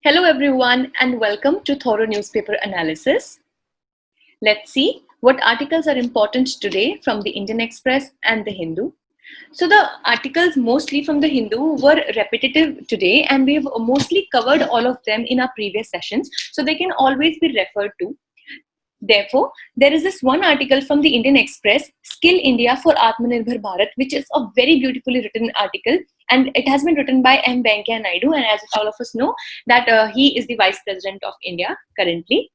Hello everyone and welcome to Thorough Newspaper Analysis. Let's see what articles are important today from the Indian Express and the Hindu. So the articles mostly from the Hindu were repetitive today and we've mostly covered all of them in our previous sessions, so they can always be referred to. Therefore, there is this one article from the Indian Express, Skill India for Atmanirbhar Bharat, which is a very beautifully written article, and it has been written by M. Venkaiah Naidu, and as all of us know, that he is the Vice President of India currently.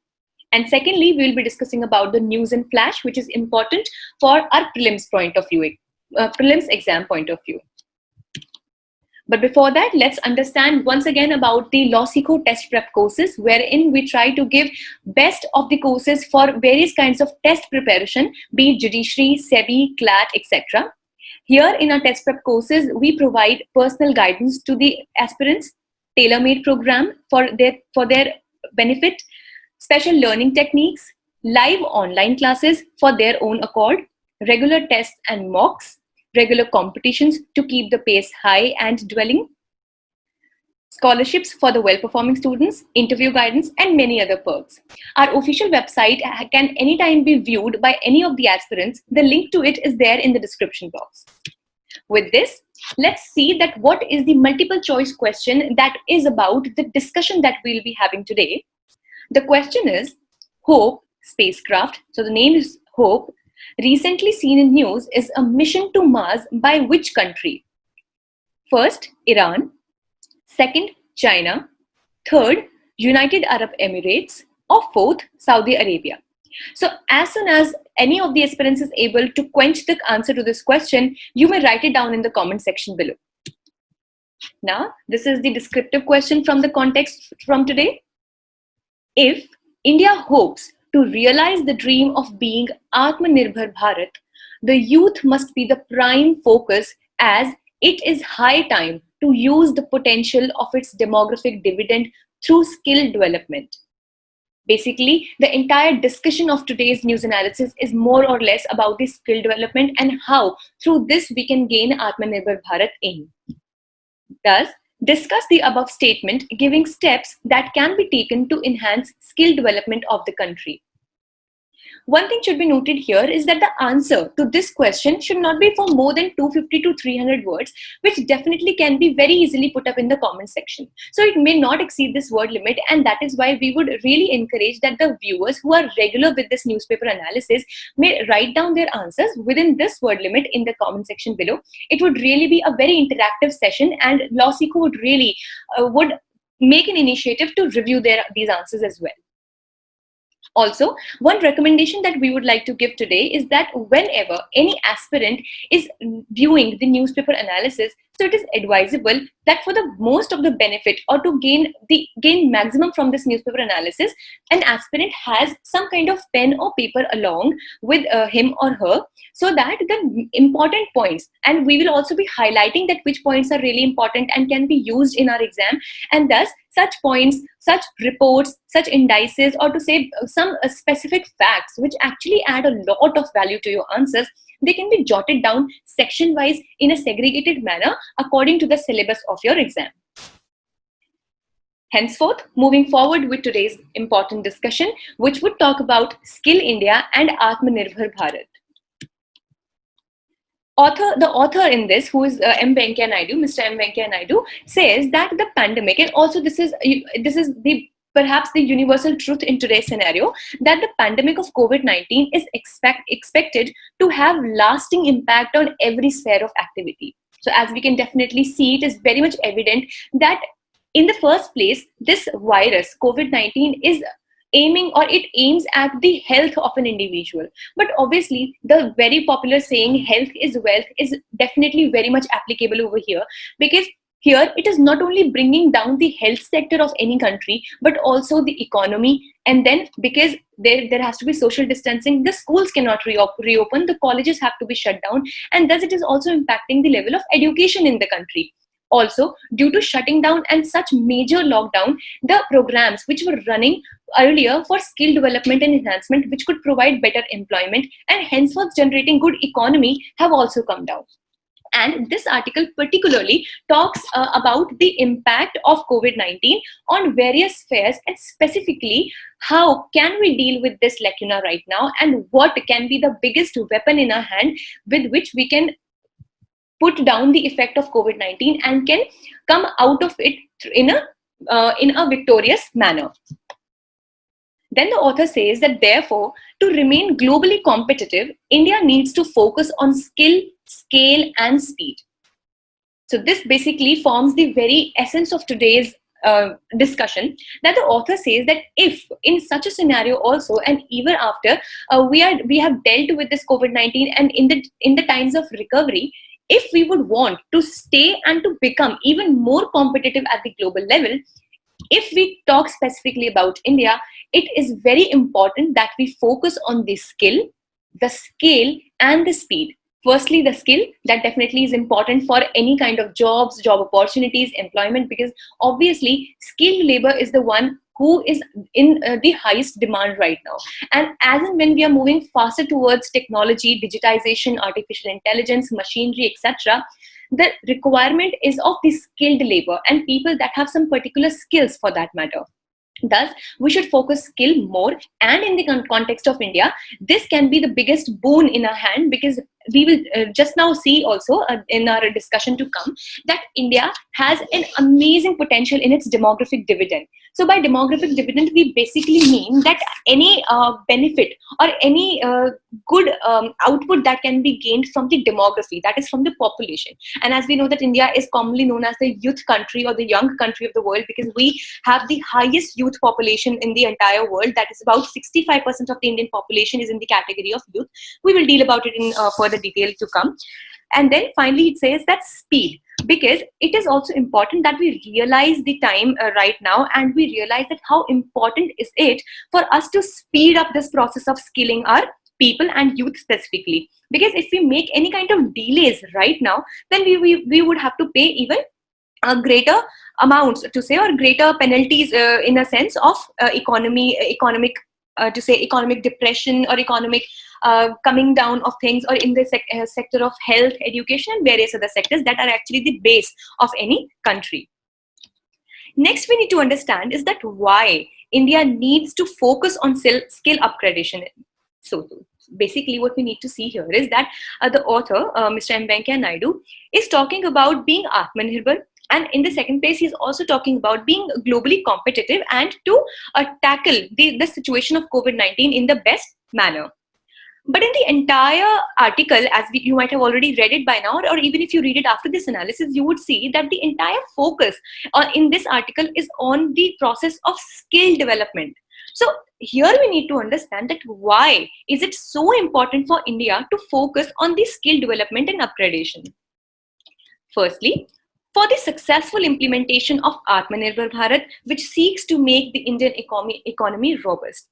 And secondly, we will be discussing about the news and flash, which is important for our prelims point of view, prelims exam point of view. But before that, let's understand once again about the LawSikho test prep courses, wherein we try to give best of the courses for various kinds of test preparation, be it judiciary, SEBI, CLAT, etc. Here in our test prep courses, we provide personal guidance to the aspirants, tailor-made program for their benefit, special learning techniques, live online classes for their own accord, regular tests and mocks, regular competitions to keep the pace high and dwelling, scholarships for the well-performing students, interview guidance, and many other perks. Our official website can anytime be viewed by any of the aspirants. The link to it is there in the description box. With this, let's see that what is the multiple choice question that is about the discussion that we'll be having today. The question is, Hope spacecraft, so the name is Hope, recently seen in news, is a mission to Mars by which country? First, Iran. Second, China. Third, United Arab Emirates. Or fourth, Saudi Arabia. So as soon as any of the aspirants is able to quench the answer to this question, you may write it down in the comment section below. Now, this is the descriptive question from the context from today. If India hopes to realize the dream of being Atmanirbhar Bharat, the youth must be the prime focus, as it is high time to use the potential of its demographic dividend through skill development. Basically, the entire discussion of today's news analysis is more or less about the skill development and how through this we can gain Atmanirbhar Bharat aim. Thus, discuss the above statement, giving steps that can be taken to enhance skill development of the country. One thing should be noted here is that the answer to this question should not be for more than 250 to 300 words, which definitely can be very easily put up in the comment section. So it may not exceed this word limit, and that is why we would really encourage that the viewers who are regular with this newspaper analysis may write down their answers within this word limit in the comment section below. It would really be a very interactive session, and LawSikho would really would make an initiative to review these answers as well. Also, one recommendation that we would like to give today is that whenever any aspirant is viewing the newspaper analysis, so it is advisable that for the most of the benefit or to gain maximum from this newspaper analysis, an aspirant has some kind of pen or paper along with him or her, so that the important points, and we will also be highlighting that which points are really important and can be used in our exam, and thus such points, such reports, such indices, or to say some specific facts which actually add a lot of value to your answers, they can be jotted down section wise in a segregated manner according to the syllabus of your exam. Henceforth, moving forward with today's important discussion, which would talk about Skill India and Atmanirbhar Bharat. The author in this, who is M. Venkaiah Naidu, Mr. M. Venkaiah Naidu, says that the pandemic, and also this is perhaps the universal truth in today's scenario, that the pandemic of COVID-19 is expected to have lasting impact on every sphere of activity. So as we can definitely see, it is very much evident that in the first place, this virus, COVID-19, is aiming, or it aims at the health of an individual. But obviously, the very popular saying, health is wealth, is definitely very much applicable over here, because here it is not only bringing down the health sector of any country, but also the economy. And then because there has to be social distancing, the schools cannot reopen, the colleges have to be shut down, and thus it is also impacting the level of education in the country. Also, due to shutting down and such major lockdown, the programs which were running earlier for skill development and enhancement, which could provide better employment and henceforth generating good economy, have also come down. And this article particularly talks about the impact of COVID-19 on various spheres, and specifically how can we deal with this lacuna right now, and what can be the biggest weapon in our hand with which we can put down the effect of COVID-19 and can come out of it in a victorious manner. Then the author says that therefore, to remain globally competitive, India needs to focus on skill, scale, and speed. So this basically forms the very essence of today's discussion, that the author says that if in such a scenario also, and even after we have dealt with this COVID-19, and in the times of recovery, if we would want to stay and to become even more competitive at the global level, if we talk specifically about India, it is very important that we focus on the skill, the scale, and the speed. Firstly, the skill, that definitely is important for any kind of jobs, job opportunities, employment, because obviously skilled labor is the one who is in the highest demand right now. And as and when we are moving faster towards technology, digitization, artificial intelligence, machinery, etc., the requirement is of the skilled labor and people that have some particular skills for that matter. Thus, we should focus skill more, and in the context of India, this can be the biggest boon in our hand, because we will just now see also in our discussion to come that India has an amazing potential in its demographic dividend. So by demographic dividend, we basically mean that any benefit or any good output that can be gained from the demography, that is from the population. And as we know that India is commonly known as the youth country or the young country of the world, because we have the highest youth population in the entire world. That is about 65% of the Indian population is in the category of youth. We will deal about it in further detail to come. And then finally it says that speed, because it is also important that we realize the time right now, and we realize that how important is it for us to speed up this process of skilling our people and youth specifically. Because if we make any kind of delays right now, then we would have to pay even greater amounts to say, or greater penalties in a sense of economic depression, or economic coming down of things, or in the sector of health, education, and various other sectors that are actually the base of any country. Next, we need to understand is that why India needs to focus on skill upgradation. So basically what we need to see here is that the author, Mr. M. Venkaiah Naidu, is talking about being Atmanirbhar. And in the second place, he's also talking about being globally competitive and to tackle the situation of COVID-19 in the best manner. But in the entire article, as you might have already read it by now, or even if you read it after this analysis, you would see that the entire focus in this article is on the process of skill development. So here we need to understand that why is it so important for India to focus on the skill development and upgradation. Firstly, for the successful implementation of Atmanirbhar Bharat, which seeks to make the Indian economy robust.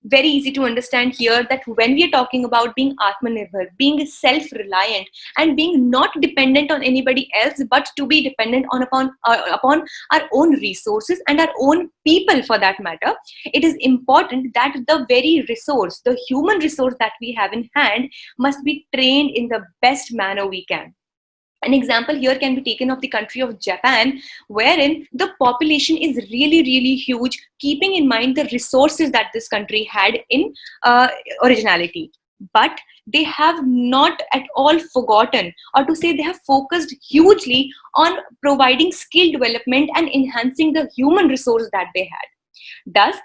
Very easy to understand here that when we are talking about being Atmanirbhar, being self-reliant, and being not dependent on anybody else, but to be dependent upon our own resources and our own people for that matter, it is important that the very resource, the human resource that we have in hand, must be trained in the best manner we can. An example here can be taken of the country of Japan, wherein the population is really, really huge, keeping in mind the resources that this country had in originality. But they have not at all forgotten, or to say they have focused hugely on providing skill development and enhancing the human resource that they had. Thus,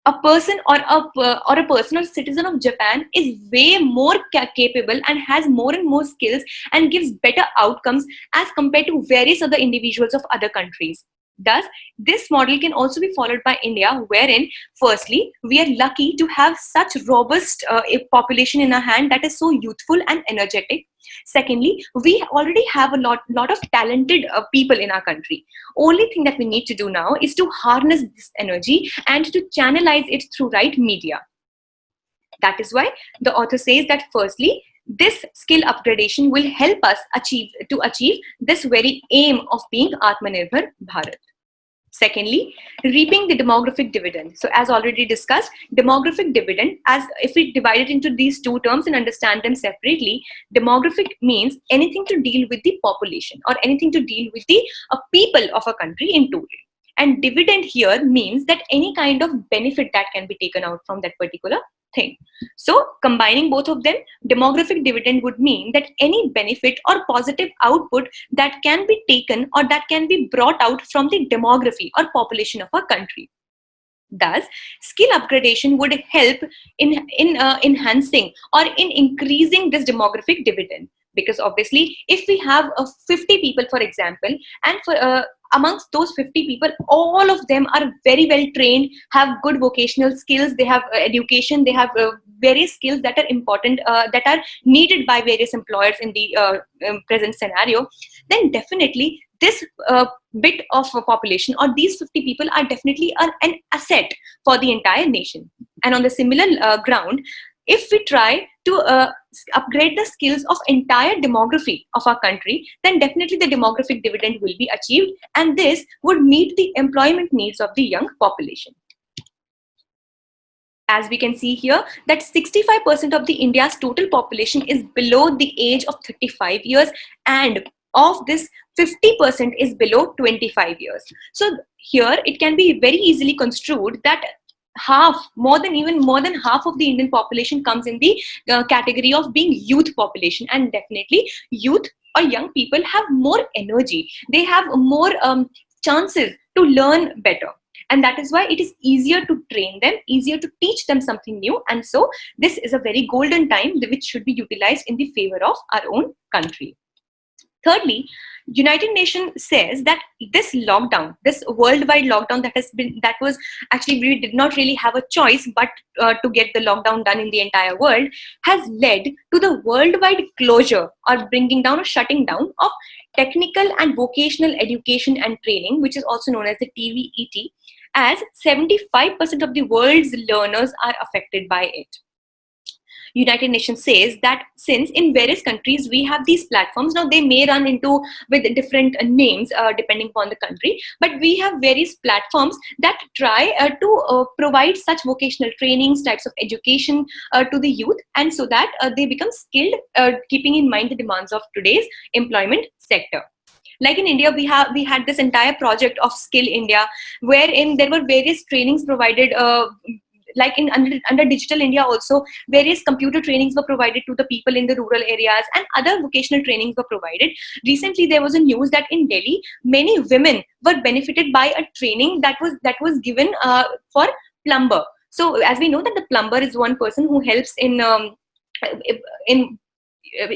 a person or a person or citizen of Japan is way more capable and has more and more skills and gives better outcomes as compared to various other individuals of other countries. Thus, this model can also be followed by India, wherein firstly, we are lucky to have such robust population in our hand that is so youthful and energetic. Secondly, we already have a lot of talented people in our country. Only thing that we need to do now is to harness this energy and to channelize it through right media. That is why the author says that firstly, this skill upgradation will help us achieve this very aim of being Atmanirbhar Bharat. Secondly, reaping the demographic dividend. So as already discussed, demographic dividend, as if we divide it into these two terms and understand them separately, demographic means anything to deal with the population or anything to deal with the people of a country in total. And dividend here means that any kind of benefit that can be taken out from that particular thing. So combining both of them, demographic dividend would mean that any benefit or positive output that can be taken or that can be brought out from the demography or population of a country. Thus, skill upgradation would help in enhancing or in increasing this demographic dividend. Because obviously, if we have 50 people, for example, and for amongst those 50 people, all of them are very well trained, have good vocational skills, they have education, they have various skills that are important, that are needed by various employers in the present scenario, then definitely this bit of a population or these 50 people are definitely an asset for the entire nation. And on the similar ground, if we try to upgrade the skills of entire demography of our country, then definitely the demographic dividend will be achieved, and this would meet the employment needs of the young population. As we can see here, that 65% of the India's total population is below the age of 35 years, and of this 50% is below 25 years. So here it can be very easily construed that more than half of the Indian population comes in the category of being youth population. And definitely youth or young people have more energy, they have more chances to learn better, and that is why it is easier to train them, easier to teach them something new. And so this is a very golden time which should be utilized in the favor of our own country. Thirdly, United Nations says that this lockdown, this worldwide lockdown that was actually, we did not really have a choice but to get the lockdown done in the entire world, has led to the worldwide closure or bringing down or shutting down of technical and vocational education and training, which is also known as the TVET, as 75% of the world's learners are affected by it. United Nations says that since in various countries we have these platforms, now they may run into with different names depending upon the country, but we have various platforms that try to provide such vocational trainings, types of education to the youth, and so that they become skilled, keeping in mind the demands of today's employment sector. Like in India, we had this entire project of Skill India, wherein there were various trainings provided. Like under Digital India also, various computer trainings were provided to the people in the rural areas, and other vocational trainings were provided. Recently, there was a news that in Delhi, many women were benefited by a training that was given for plumber. So as we know that the plumber is one person who helps in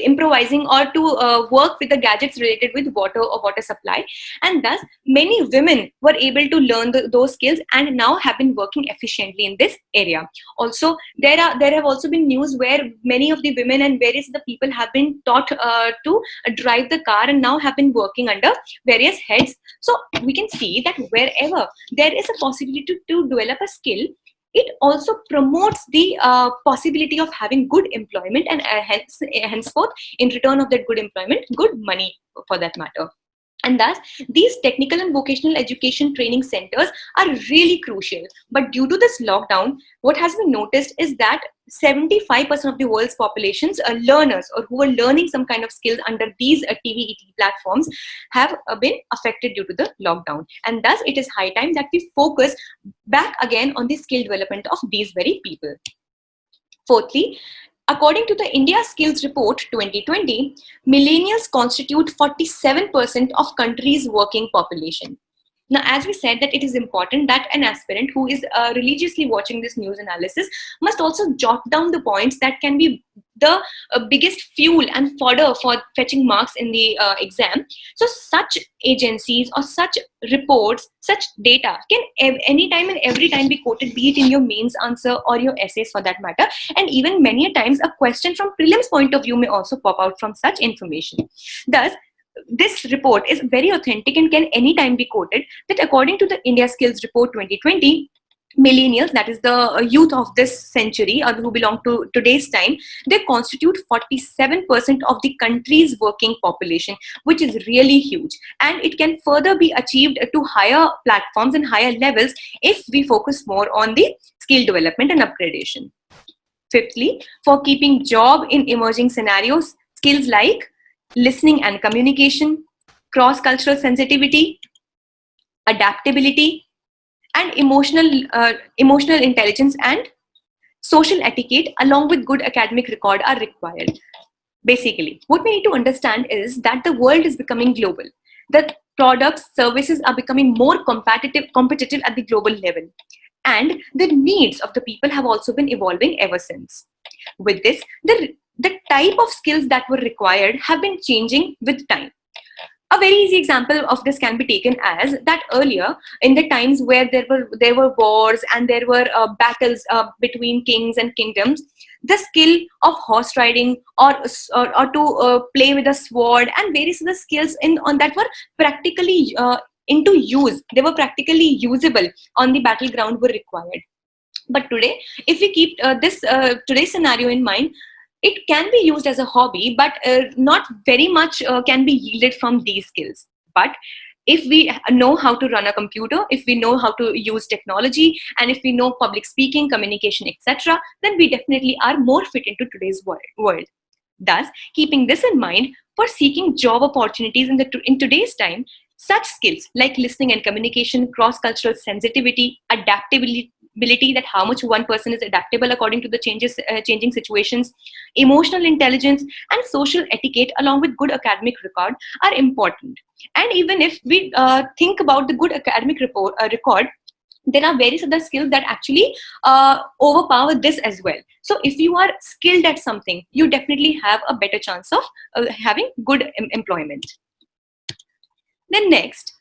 improvising or to work with the gadgets related with water or water supply, and thus many women were able to learn those skills and now have been working efficiently in this area. Also, there have also been news where many of the women and various other people have been taught to drive the car and now have been working under various heads. So we can see that wherever there is a possibility to develop a skill, it also promotes the possibility of having good employment, and henceforth, in return of that good employment, good money for that matter. And thus, these technical and vocational education training centers are really crucial. But due to this lockdown, what has been noticed is that 75% of the world's populations are learners, or who are learning some kind of skills under these TVET platforms, have been affected due to the lockdown. And thus, it is high time that we focus back again on the skill development of these very people. Fourthly, according to the India Skills Report 2020, millennials constitute 47% of country's working population. Now, as we said, that it is important that an aspirant who is religiously watching this news analysis must also jot down the points that can be the biggest fuel and fodder for fetching marks in the exam. So such agencies or such reports, such data can anytime and every time be quoted, be it in your mains answer or your essays for that matter. And even many a times a question from prelims point of view may also pop out from such information. Thus, this report is very authentic and can anytime be quoted, that according to the India Skills Report 2020, millennials, that is the youth of this century or who belong to today's time, they constitute 47% of the country's working population, which is really huge. And it can further be achieved to higher platforms and higher levels if we focus more on the skill development and upgradation. Fifthly, for keeping job in emerging scenarios, skills like listening and communication, cross-cultural sensitivity, adaptability, and emotional intelligence and social etiquette along with good academic record are required. Basically, what we need to understand is that the world is becoming global. The products, services are becoming more competitive at the global level. And the needs of the people have also been evolving ever since. With this, the type of skills that were required have been changing with time. A very easy example of this can be taken as that earlier in the times where there were wars and there were battles between kings and kingdoms, the skill of horse riding or to play with a sword and various other skills on that were practically into use. They were practically usable on the battleground were required. But today, if we keep this today's scenario in mind, it can be used as a hobby, but not very much can be yielded from these skills. But if we know how to run a computer, if we know how to use technology, and if we know public speaking, communication, etc., then we definitely are more fit into today's world. Thus, keeping this in mind, for seeking job opportunities in today's time, such skills like listening and communication, cross-cultural sensitivity, adaptability, that how much one person is adaptable according to the changing situations, emotional intelligence, and social etiquette along with good academic record are important. And even if we think about the good academic record, there are various other skills that actually overpower this as well. So if you are skilled at something, you definitely have a better chance of having good employment. Then next,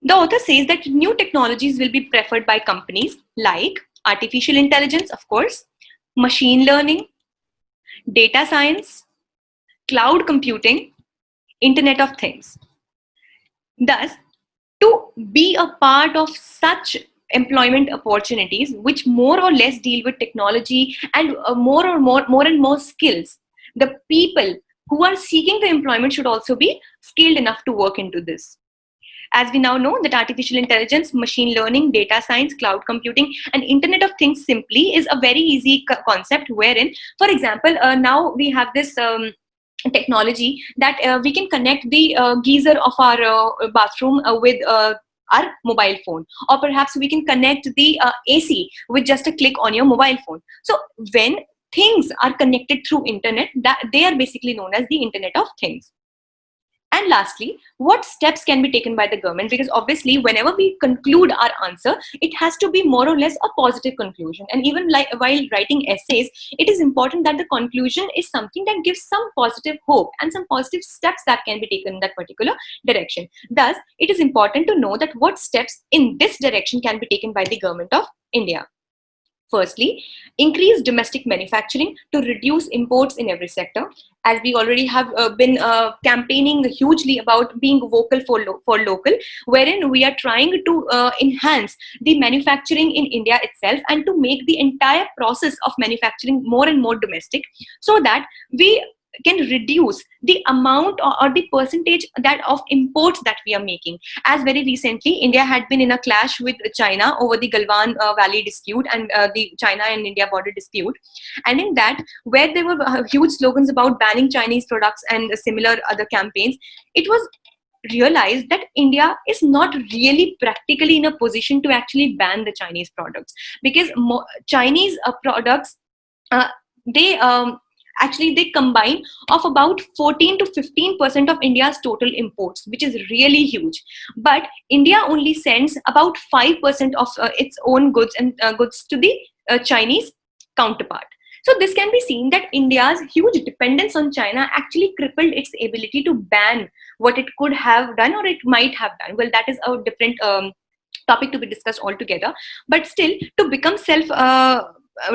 the author says that new technologies will be preferred by companies like artificial intelligence, of course, machine learning, data science, cloud computing, Internet of Things. Thus, to be a part of such employment opportunities, which more or less deal with technology and more and more skills, the people who are seeking the employment should also be skilled enough to work into this. As we now know that artificial intelligence, machine learning, data science, cloud computing, and Internet of Things simply is a very easy concept wherein, for example, now we have this technology that we can connect the geyser of our bathroom with our mobile phone, or perhaps we can connect the AC with just a click on your mobile phone. So when things are connected through internet, that they are basically known as the Internet of Things. And lastly, what steps can be taken by the government? Because obviously, whenever we conclude our answer, it has to be more or less a positive conclusion. And even like while writing essays, it is important that the conclusion is something that gives some positive hope and some positive steps that can be taken in that particular direction. Thus, it is important to know that what steps in this direction can be taken by the government of India. Firstly, increase domestic manufacturing to reduce imports in every sector. As we already have been campaigning hugely about being vocal for local, wherein we are trying to enhance the manufacturing in India itself and to make the entire process of manufacturing more and more domestic, so that we can reduce the amount or the percentage that of imports that we are making. As very recently, India had been in a clash with China over the Galwan Valley dispute and the China and India border dispute. And in that, where there were huge slogans about banning Chinese products and similar other campaigns, it was realized that India is not really practically in a position to actually ban the Chinese products, because Chinese products, they actually they combine of about 14 to 15% of India's total imports, which is really huge. But India only sends about 5% of its own goods and goods to the Chinese counterpart. So this can be seen that India's huge dependence on China actually crippled its ability to ban what it could have done or it might have done. Well, that is a different topic to be discussed altogether. But still, to become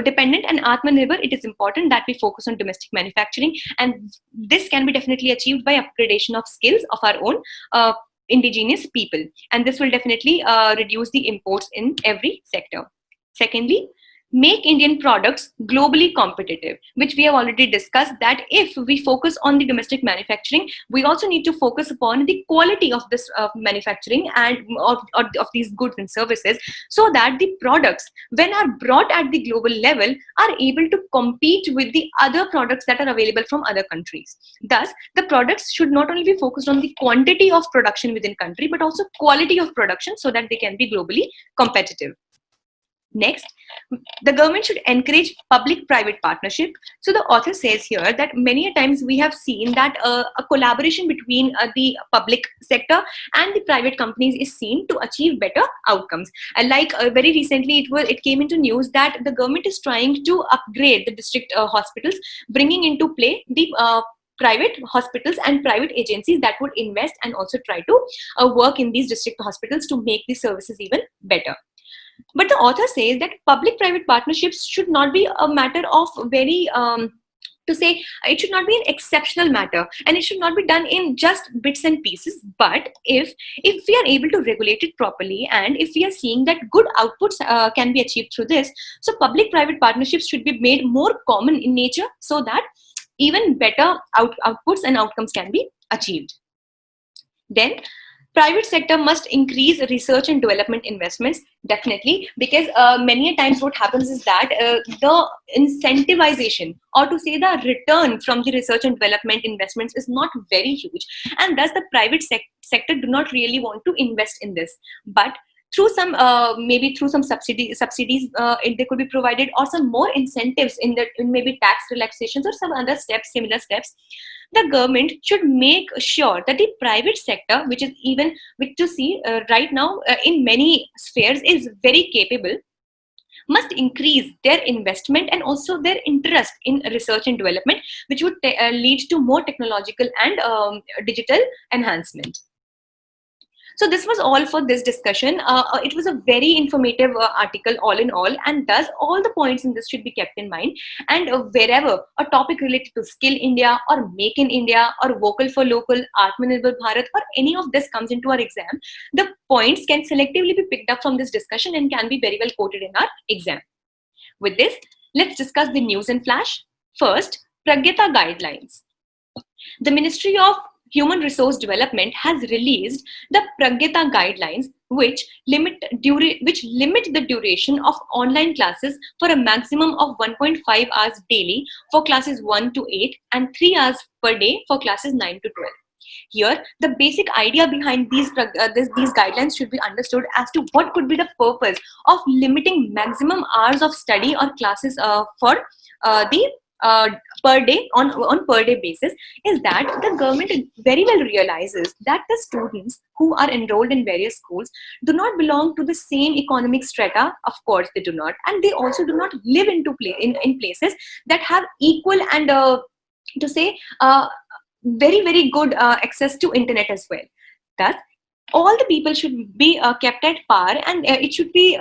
dependent and Atmanirbhar, it is important that we focus on domestic manufacturing, and this can be definitely achieved by upgradation of skills of our own indigenous people, and this will definitely reduce the imports in every sector. Secondly, make Indian products globally competitive, which we have already discussed that if we focus on the domestic manufacturing, we also need to focus upon the quality of this manufacturing and of these goods and services, so that the products, when are brought at the global level, are able to compete with the other products that are available from other countries. Thus, the products should not only be focused on the quantity of production within country, but also quality of production, so that they can be globally competitive. Next, the government should encourage public-private partnership. So the author says here that many a times we have seen that a collaboration between the public sector and the private companies is seen to achieve better outcomes. And like very recently, it came into news that the government is trying to upgrade the district hospitals, bringing into play the private hospitals and private agencies that would invest and also try to work in these district hospitals to make the services even better. But the author says that public-private partnerships should not be a matter of very, it should not be an exceptional matter, and it should not be done in just bits and pieces. But if we are able to regulate it properly, and if we are seeing that good outputs can be achieved through this, so public-private partnerships should be made more common in nature, so that even better outputs and outcomes can be achieved. Then, private sector must increase research and development investments, definitely, because many a times what happens is that the incentivization, or to say the return from the research and development investments, is not very huge, and thus the private sector do not really want to invest in this. But through some maybe through some subsidies they could be provided, or some more incentives in maybe tax relaxations or some other steps, similar steps, the government should make sure that the private sector, which is even which to see right now in many spheres is very capable, must increase their investment and also their interest in research and development, which would lead to more technological and digital enhancement. So this was all for this discussion. It was a very informative article all in all, and thus all the points in this should be kept in mind. And wherever a topic related to Skill India or Make in India or Vocal for Local, Atmanirbhar Bharat, or any of this comes into our exam, the points can selectively be picked up from this discussion and can be very well quoted in our exam. With this, let's discuss the news in flash. First, Pragyata Guidelines. The Ministry of Human Resource Development has released the Pragyata Guidelines, which limit the duration of online classes for a maximum of 1.5 hours daily for classes 1 to 8 and 3 hours per day for classes 9 to 12. Here, the basic idea behind these guidelines should be understood as to what could be the purpose of limiting maximum hours of study or classes for the per day on per day basis, is that the government very well realizes that the students who are enrolled in various schools do not belong to the same economic strata. Of course they do not, and they also do not live in places that have equal and very good access to internet as well. Thus, all the people should be kept at par, and it should be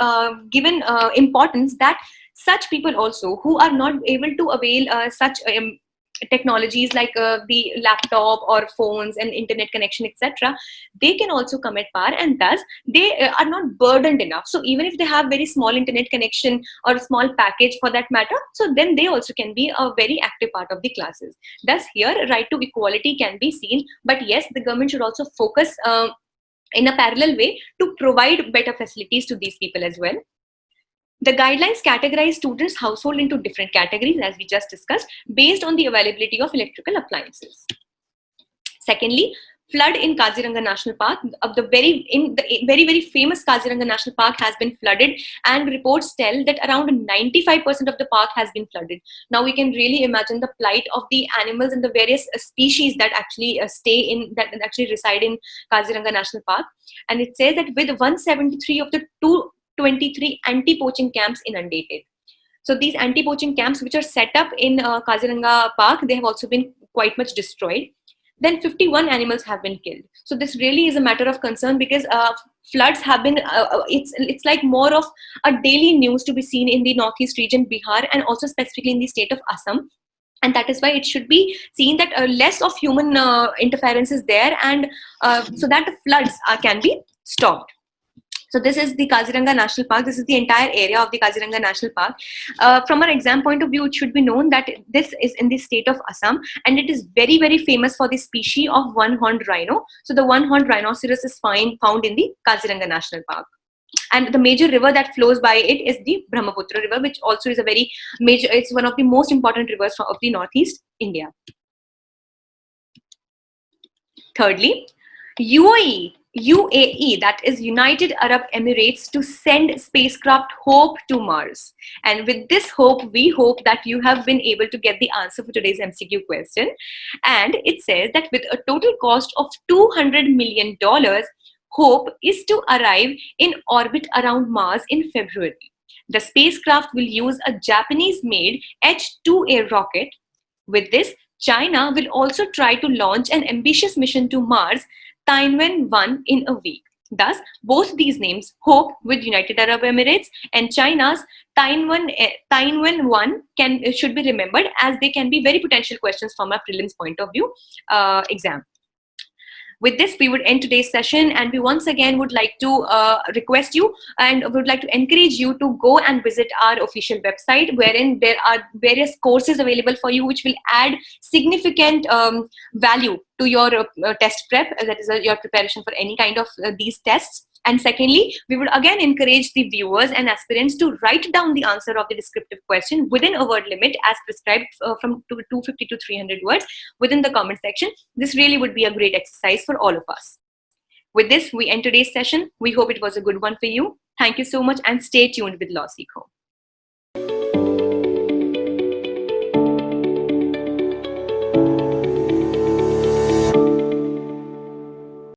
given importance that such people also who are not able to avail such technologies like the laptop or phones and internet connection, etc., they can also come at par, and thus they are not burdened enough. So even if they have very small internet connection or a small package for that matter, so then they also can be a very active part of the classes. Thus here right to equality can be seen, but yes, the government should also focus in a parallel way to provide better facilities to these people as well. The guidelines categorize students' household into different categories, as we just discussed, based on the availability of electrical appliances. Secondly, flood in Kaziranga National Park. The very famous Kaziranga National Park has been flooded, and reports tell that around 95% of the park has been flooded. Now we can really imagine the plight of the animals and the various species that actually reside in Kaziranga National Park. And it says that with 173 of the 223 anti-poaching camps inundated. So these anti-poaching camps which are set up in Kaziranga Park, they have also been quite much destroyed. Then 51 animals have been killed. So this really is a matter of concern, because floods have been, it's like more of a daily news to be seen in the northeast region, Bihar, and also specifically in the state of Assam. And that is why it should be seen that less of human interference is there, and so that the floods can be stopped. So this is the Kaziranga National Park. This is the entire area of the Kaziranga National Park. From our exam point of view, it should be known that this is in the state of Assam, and it is very, very famous for the species of one-horned rhino. So the one-horned rhinoceros is found in the Kaziranga National Park. And the major river that flows by it is the Brahmaputra River, which also is a very major, it's one of the most important rivers of the Northeast India. Thirdly, UAE, that is United Arab Emirates, to send spacecraft Hope to Mars. And with this hope, we hope that you have been able to get the answer for today's MCQ question. And it says that with a total cost of $200 million, Hope is to arrive in orbit around Mars in February. The spacecraft will use a Japanese-made H-2A rocket. With this, China will also try to launch an ambitious mission to Mars, Tianwen-1, in a week. Thus, both these names, Hope with United Arab Emirates and China's Tianwen-1, should be remembered, as they can be very potential questions from a prelims point of view exam. With this, we would end today's session, and we once again would like to request you and would like to encourage you to go and visit our official website, wherein there are various courses available for you which will add significant value to your test prep, that is your preparation for any kind of these tests. And secondly, we would again encourage the viewers and aspirants to write down the answer of the descriptive question within a word limit as prescribed from 250 to 300 words within the comment section. This really would be a great exercise for all of us. With this, we end today's session. We hope it was a good one for you. Thank you so much, and stay tuned with LawSikho.